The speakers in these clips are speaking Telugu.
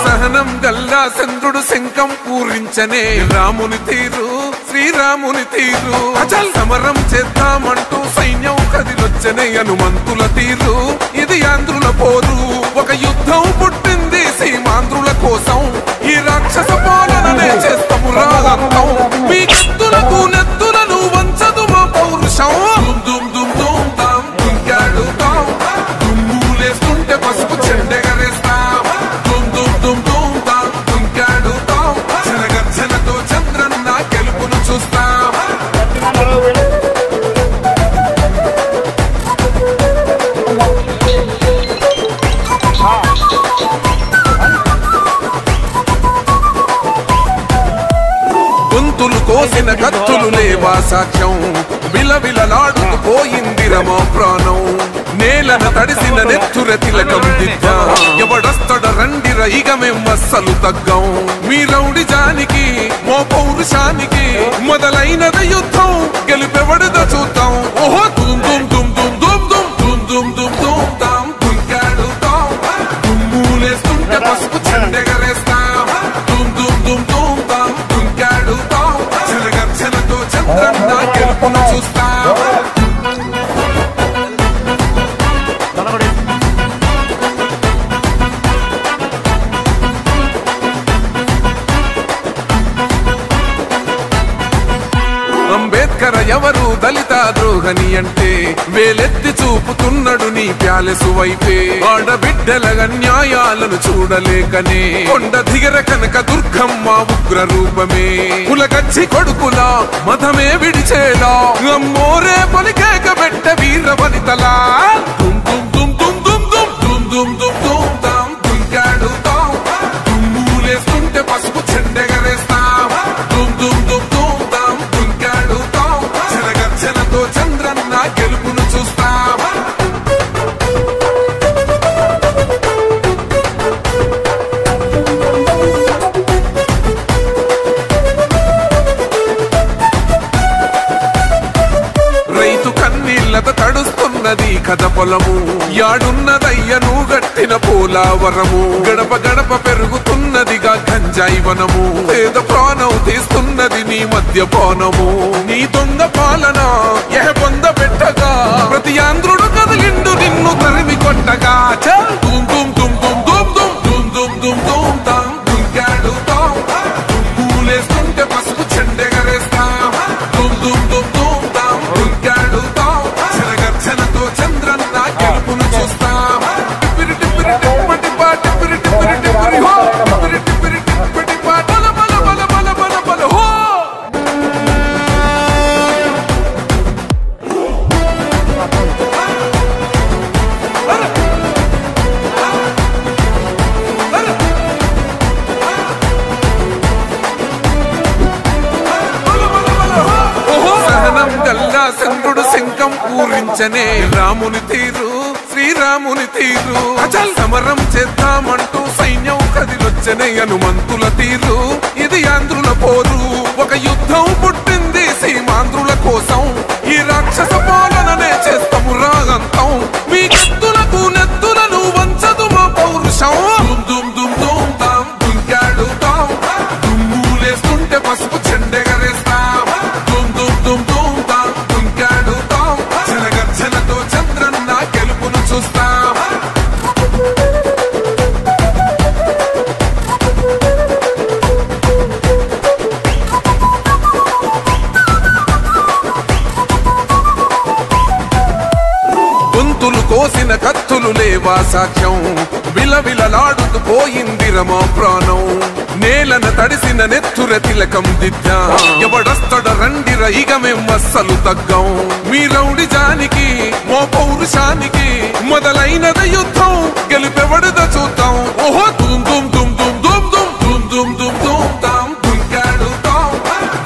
సహనం గల్లా చంద్రుడు శంఖం పూరించనే రాముని తీరు శ్రీరాముని తీరు అచల్ సమరం చేద్దామంటూ సైన్యం కదిలొచ్చనే హనుమంతుల తీరు ఇది ఆంధ్రుల పోరు ఒక యుద్ధం పుట్టింది సీమాంధ్రుల కోసం ఈ రాక్షస పాలననే చేస్తాము రాగంతం మీ కత్తులకు నెత్తులను వంచదు మా పౌరుషం దుమ్ దుమ్ దుమ్ తాం దుంకాడుతాం దుమ్ములేస్తుంటే పసుపు చెండెగరేస్తాం దుమ్ దుమ్ దుమ్ దుమ్ తాం దుంకాడుతాం జనగర్జనతో చంద్రన్న గెలుపును చూస్తాం గొంతులు కోసిన కత్తులు లేవా సాక్ష్యం విలవిలలాడుతూ పోయింది రమా ప్రాణం నేలను తడిసిన నెత్తుర తిలకం దిద్దా ఎవడొస్తడ రండిర ఇక మేం అస్సలు తగ్గం మీ రౌడి జానికి మో పౌరుషానికి మొదలైనద యుద్ధం గెలుపెవడదో చూద్దాం ఓహో దుమ్ దుమ్ దుమ్ దుమ్ దుమ్ దుమ్ దుమ్ దుమ్ దుమ్ దుమ్ తాం దుంకాడుతాం దుమ్ములేస్తుంటే పసుపు చెండెగరేస్తాం దుమ్ దుమ్ దుమ్ దుమ్ తాం దుంకాడుతాం జనగర్జనతో చంద్రన్న గెలుపును చూస్తాం అంబేద్కర్ ఎవరు దళిత ద్రోహని అంటే వేలెత్తి చూపుతున్నాడు నీ ప్యాలెసు వైపే ఆడబిడ్డల న్యాయాలను చూడలేకనే కొండ దిగర కనక దుర్గమ్మ ఉగ్ర రూపమే కులగచ్చి కొడుకులా మతమే విడిచేలా అమ్మోరే పలికేక పెట్ట వీర వనితలా దుమ్ దుమ్ దుమ్ దుమ్ దుమ్ దుమ్ దుమ్ దుమ్ దుమ్ తాం దుంకాడుతాం దుమ్ములేస్తుంటే పసుపు చెండెగరేస్తాం దుమ్ దుమ్ దుమ్ దుమ్ తాం దుంకాడుతాం జనగర్జనతో చంద్రన్న గెలుపును చూస్తాం రైతు కన్నీళ్లతో తడుస్తున్నది కథ పొలము యాడున్నదయ్యను గట్టిన పోలావరము గడప గడప పెరుగుతున్నదిగా గంజాయి వనము పేద ప్రాణం తీస్తున్నది నీ మద్యపానము నీ దొంగ పాలన పొంద పెట్టగా ప్రతి ఆంధ్రుడు కదిలిండు నిన్ను తరిమి కొట్టగా దుమ్ దుమ్ దుమ్ దుమ్ దుమ్ దుమ్ దుమ్ దుమ్ దుమ్ తాం దుంకాడుతాం దుమ్ములేస్తుంటే పసుపు చెండెగరేస్తాం దుమ్ దుమ్ దుమ్ దుమ్ తాం దుంకాడుతాం జనగర్జనతో చంద్రన్న గెలుపును చూస్తాం టిప్పిరి టిప్పిరి టిప్పటి పా టిప్పిరి టిప్పిరి టిప్పిరి హో టిప్పిరి టిప్పిరి టిప్పటి పా బల బల బల బల బల బల హో సహనం గల్లా చంద్రుడు శంఖం పూరించనే రాముని తీరు శ్రీరాముని తీరు అచల్ సమరం చేద్దామంటూ సైన్యం కదిలొచ్చనే హనుమంతుల తీరు ఇది ఆంధ్రుల పోరు ఒక యుద్ధం పుట్టింది సీమాంధ్రుల కోసం ఈ రాక్షస పాలననే చేస్తాము రాగంతం మీ కత్తులకు నెత్తులను వంచదు మా పౌరుషం దుమ్ దుమ్ దుమ్ తాం దుంకాడుతాం దుమ్ములేస్తుంటే పసుపు చెండెగరేస్తాం దుమ్ దుమ్ దుమ్ దుమ్ తాం దుంకాడుతాం జనగర్జనతో చంద్రన్న గెలుపును చూస్తాం గొంతులు కోసిన కత్తులు లేవా సాక్ష్యం విలవిలలాడుతూ పోయింది రమా ప్రాణం నేలను తడిసిన నెత్తుర తిలకం దిద్దా ఎవడొస్తడ రండిర ఇక మేం అస్సలు తగ్గం మీ రౌడి జానికి మో పౌరుషానికి మొదలైనద యుద్ధం గెలుపెవడదో చూద్దాం ఓహో దుమ్ దుమ్ దుమ్ దుమ్ దుమ్ దుమ్ దుమ్ దుమ్ దుమ్ దుమ్ తాం దుంకాడు తాం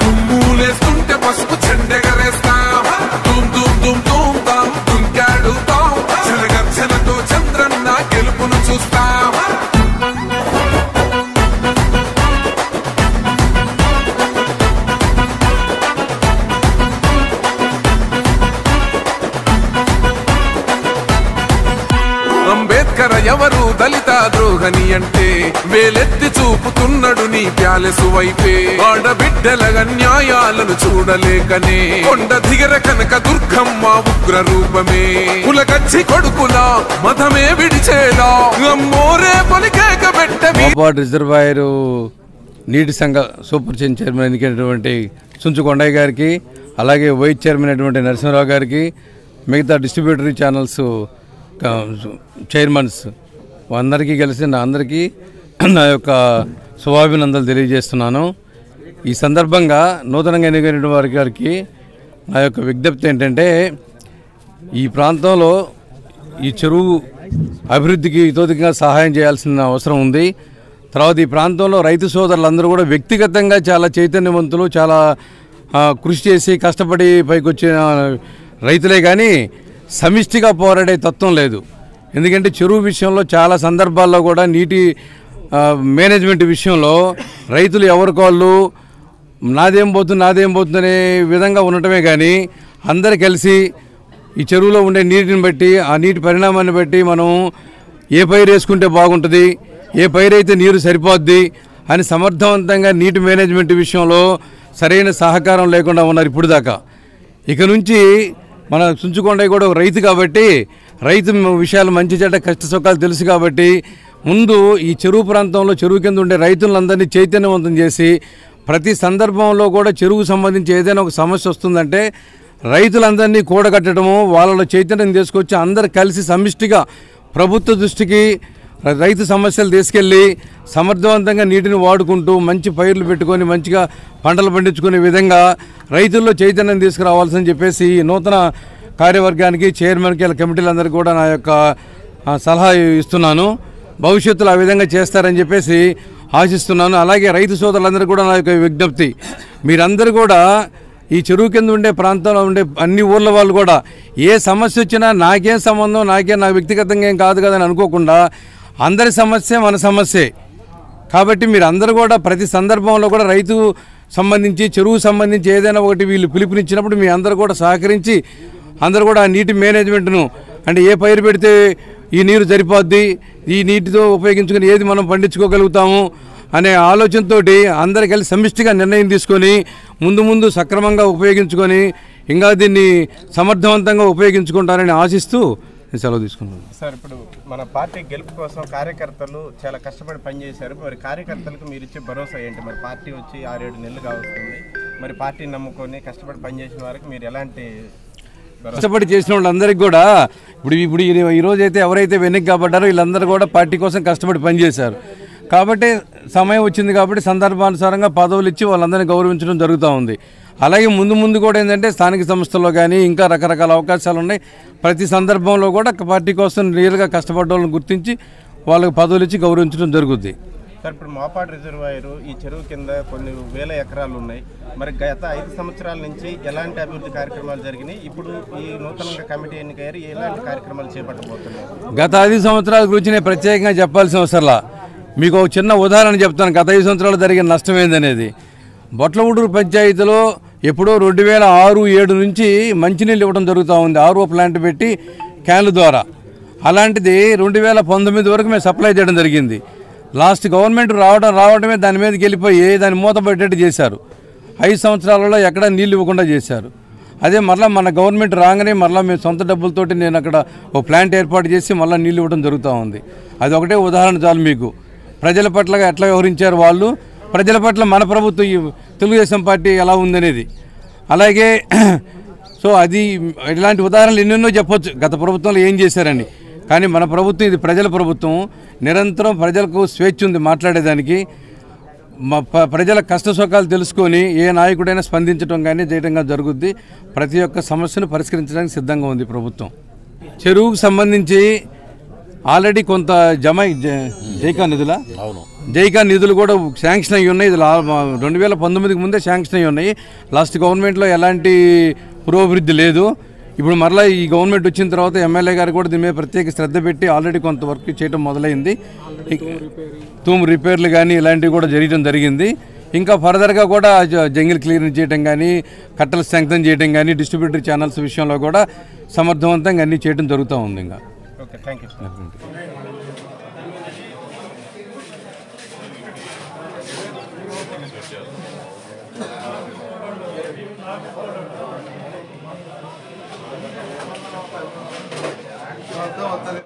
దుమ్ములేస్తుంటే పసుపు చెండెగరేస్తాం దుమ్ దుమ్ దుమ్ దుమ్ తాం దుంకాడు తాం చెలగర్చనతో చంద్రన్న గెలుపును చూస్తాం. అంబేద్కర్ ఎవరు దళిత ద్రోహని అంటే వేలెత్తి చూపుతున్నాడు నీ ప్యాలెసు వైపే. ఆడబిడ్డల న్యాయాలను చూడలేకనే కొండ దిగర కనక దుర్గమ్మ ఉగ్ర రూపమే. కులగచ్చి కొడుకులా మతమే విడిచేలా అమ్మోరే పలికేక పెట్టవి. రిజర్వాయర్ నీటి సంఘ సూపర్ చైర్మన్ ఎన్నికైనటువంటి చుంచు కొండయ్య గారికి, అలాగే వైస్ చైర్మన్ అయినటువంటి నరసింహరావు గారికి, మిగతా డిస్ట్రిబ్యూటరీ ఛానల్స్ చైర్మన్స్ అందరికీ కలిసి అందరికీ నా యొక్క శుభాభినందనలు తెలియజేస్తున్నాను. ఈ సందర్భంగా నూతనంగా ఎన్నికైన వారి గారికి నా యొక్క విజ్ఞప్తి ఏంటంటే, ఈ ప్రాంతంలో ఈ చెరువు అభివృద్ధికి ఇతోధికంగా సహాయం చేయాల్సిన అవసరం ఉంది. తర్వాత ఈ ప్రాంతంలో రైతు సోదరులందరూ కూడా వ్యక్తిగతంగా చాలా చైతన్యవంతులు, చాలా కృషి చేసి కష్టపడి పైకి వచ్చిన రైతులే కానీ సమిష్టిగా పోరాడే తత్వం లేదు. ఎందుకంటే చెరువు విషయంలో చాలా సందర్భాల్లో కూడా నీటి మేనేజ్మెంట్ విషయంలో రైతులు ఎవరికోళ్ళు నాదేం పోతుందనే విధంగా ఉండటమే కానీ అందరు కలిసి ఈ చెరువులో ఉండే నీటిని బట్టి, ఆ నీటి పరిణామాన్ని బట్టి మనం ఏ పైరు వేసుకుంటే బాగుంటుంది, ఏ పైరు అయితే నీరు సరిపోద్ది అని సమర్థవంతంగా నీటి మేనేజ్మెంట్ విషయంలో సరైన సహకారం లేకుండా ఉన్నారు ఇప్పుడు దాకా. ఇక నుంచి మన చుంచుకొండయ్య కూడా రైతు కాబట్టి రైతు విషయాలు మంచి చెడ్డ కష్ట సుఖాలు తెలుసు కాబట్టి ముందు ఈ చెరువు ప్రాంతంలో చెరువు కింద ఉండే రైతులందరినీ చైతన్యవంతం చేసి ప్రతి సందర్భంలో కూడా చెరువుకు సంబంధించి ఏదైనా ఒక సమస్య వస్తుందంటే రైతులందరినీ కూడగట్టడము, వాళ్ళలో చైతన్యం తీసుకొచ్చి అందరు కలిసి సమిష్టిగా ప్రభుత్వ దృష్టికి రైతు సమస్యలు తీసుకెళ్ళి సమర్థవంతంగా నీటిని వాడుకుంటూ మంచి పైర్లు పెట్టుకొని మంచిగా పంటలు పండించుకునే విధంగా రైతుల్లో చైతన్యం తీసుకురావాల్సని చెప్పేసి ఈ నూతన కార్యవర్గానికి, చైర్మన్కి, కమిటీలందరికీ కూడా నా యొక్క సలహా ఇస్తున్నాను. భవిష్యత్తులో ఆ విధంగా చేస్తారని చెప్పేసి ఆశిస్తున్నాను. అలాగే రైతు సోదరులందరికీ కూడా నా యొక్క విజ్ఞప్తి, మీరందరూ కూడా ఈ చెరువు కింద ఉండే ప్రాంతంలో ఉండే అన్ని ఊర్ల వాళ్ళు కూడా ఏ సమస్య వచ్చినా నాకేం సంబంధం, నాకు వ్యక్తిగతంగా ఏం కాదు కదని అనుకోకుండా అందరి సమస్య మన సమస్యే కాబట్టి మీరు అందరూ కూడా ప్రతి సందర్భంలో కూడా రైతు సంబంధించి చెరువు సంబంధించి ఏదైనా ఒకటి వీళ్ళు పిలుపునిచ్చినప్పుడు మీ అందరూ కూడా సహకరించి అందరూ కూడా ఆ నీటి మేనేజ్మెంట్ను అంటే ఏ పైరు పెడితే ఈ నీరు సరిపోద్ది, ఈ నీటితో ఉపయోగించుకుని ఏది మనం పండించుకోగలుగుతాము అనే ఆలోచనతో అందరు కలిసి సమిష్టిగా నిర్ణయం తీసుకొని ముందు సక్రమంగా ఉపయోగించుకొని ఇంకా దీన్ని సమర్థవంతంగా ఉపయోగించుకుంటారని ఆశిస్తూ సెలవు తీసుకున్నాను. సార్, ఇప్పుడు మన పార్టీ గెలుపు కోసం కార్యకర్తలు చాలా కష్టపడి పనిచేశారు. మరి కార్యకర్తలకు మీరు ఇచ్చే భరోసా ఏంటి? మరి పార్టీ వచ్చి 6-7 నెలలు కావస్తుంది. మరి పార్టీని నమ్ముకొని కష్టపడి పనిచేసిన వారికి మీరు ఎలాంటి కష్టపడి చేసిన వాళ్ళందరికీ కూడా ఇప్పుడు ఈరోజు అయితే ఎవరైతే వెనక్కి కాబడ్డారో వీళ్ళందరూ కూడా పార్టీ కోసం కష్టపడి పనిచేశారు కాబట్టి సమయం వచ్చింది కాబట్టి సందర్భానుసారంగా పదవులు ఇచ్చి వాళ్ళందరినీ గౌరవించడం జరుగుతూ ఉంది. అలాగే ముందు కూడా ఏంటంటే స్థానిక సంస్థల్లో కానీ ఇంకా రకరకాల అవకాశాలు ఉన్నాయి. ప్రతి సందర్భంలో కూడా పార్టీ కోసం రియల్గా కష్టపడ్డ వాళ్ళని గుర్తించి వాళ్ళకి పదవులు ఇచ్చి గౌరవించడం జరుగుద్ది. సార్, ఇప్పుడు మోపాడు రిజర్వాయర్ ఈ చెరువు కింద కొన్ని వేల ఎకరాలు ఉన్నాయి. మరి గత 5 సంవత్సరాల నుంచి ఎలాంటి అభివృద్ధి కార్యక్రమాలు జరిగినాయి? ఇప్పుడు ఈ నూతనంగా కమిటీ ఎన్నికయ్యారు, ఎలాంటి కార్యక్రమాలు చేపట్టబోతున్నారు? గత 5 సంవత్సరాల గురించి నేను ప్రత్యేకంగా చెప్పాల్సిన అవసరంలా మీకు ఒక చిన్న ఉదాహరణ చెప్తాను. గత 5 సంవత్సరాలు జరిగిన నష్టం ఏందనేది. బొట్లగూడూరు పంచాయతీలో ఎప్పుడో 2006-7 నుంచి మంచినీళ్ళు ఇవ్వడం జరుగుతూ ఉంది, RO ప్లాంట్ పెట్టి క్యాన్ల ద్వారా. అలాంటిది 2019 వరకు మేము సప్లై చేయడం జరిగింది. లాస్ట్ గవర్నమెంట్ రావడమే దాని మీదకి వెళ్ళిపోయి దాన్ని మూత పెట్టేట్టు చేశారు. 5 సంవత్సరాలలో ఎక్కడ నీళ్ళు ఇవ్వకుండా చేశారు. అదే మరలా మన గవర్నమెంట్ రాగానే మరలా మేము సొంత డబ్బులతోటి నేను అక్కడ ఓ ప్లాంట్ ఏర్పాటు చేసి మళ్ళీ నీళ్ళు ఇవ్వడం జరుగుతూ ఉంది. అది ఒకటే ఉదాహరణ చాలు మీకు. ప్రజల పట్ల ఎట్లా వ్యవహరించారు వాళ్ళు, ప్రజల పట్ల మన ప్రభుత్వం తెలుగుదేశం పార్టీ ఎలా ఉందనేది. అలాగే సో అది ఇలాంటి ఉదాహరణలు ఎన్నెన్నో చెప్పొచ్చు గత ప్రభుత్వంలో ఏం చేశారని. కానీ మన ప్రభుత్వం ఇది ప్రజల ప్రభుత్వం. నిరంతరం ప్రజలకు స్వేచ్ఛ ఉంది మాట్లాడేదానికి. ప్రజల కష్ట సుఖాలు తెలుసుకొని ఏ నాయకుడైనా స్పందించడం కానీ చేయడం జరుగుద్ది. ప్రతి ఒక్క సమస్యను పరిష్కరించడానికి సిద్ధంగా ఉంది ప్రభుత్వం. చెరువుకు సంబంధించి ఆల్రెడీ కొంత జైకా నిధుల జైకా నిధులు కూడా శాంక్షన్ అయ్యి ఉన్నాయి. ఇది 2019కి ముందే శాంక్షన్ అయ్యి ఉన్నాయి. లాస్ట్ గవర్నమెంట్లో ఎలాంటి పురోభివృద్ధి లేదు. ఇప్పుడు మరలా ఈ గవర్నమెంట్ వచ్చిన తర్వాత ఎమ్మెల్యే గారు కూడా దీని మీద ప్రత్యేక శ్రద్ధ పెట్టి ఆల్రెడీ కొంత వర్క్ చేయడం మొదలైంది. తూము రిపేర్లు కానీ ఇలాంటివి కూడా జరగడం జరిగింది. ఇంకా ఫర్దర్గా కూడా జంగిల్ క్లియరెన్స్ చేయడం కానీ, కట్టలు స్ట్రెంగ్తన్ చేయడం కానీ, డిస్ట్రిబ్యూటరీ ఛానల్స్ విషయంలో కూడా సమర్థవంతంగా అన్నీ చేయడం జరుగుతూ ఉంది. ఇంకా ఓకే, థ్యాంక్ యూ.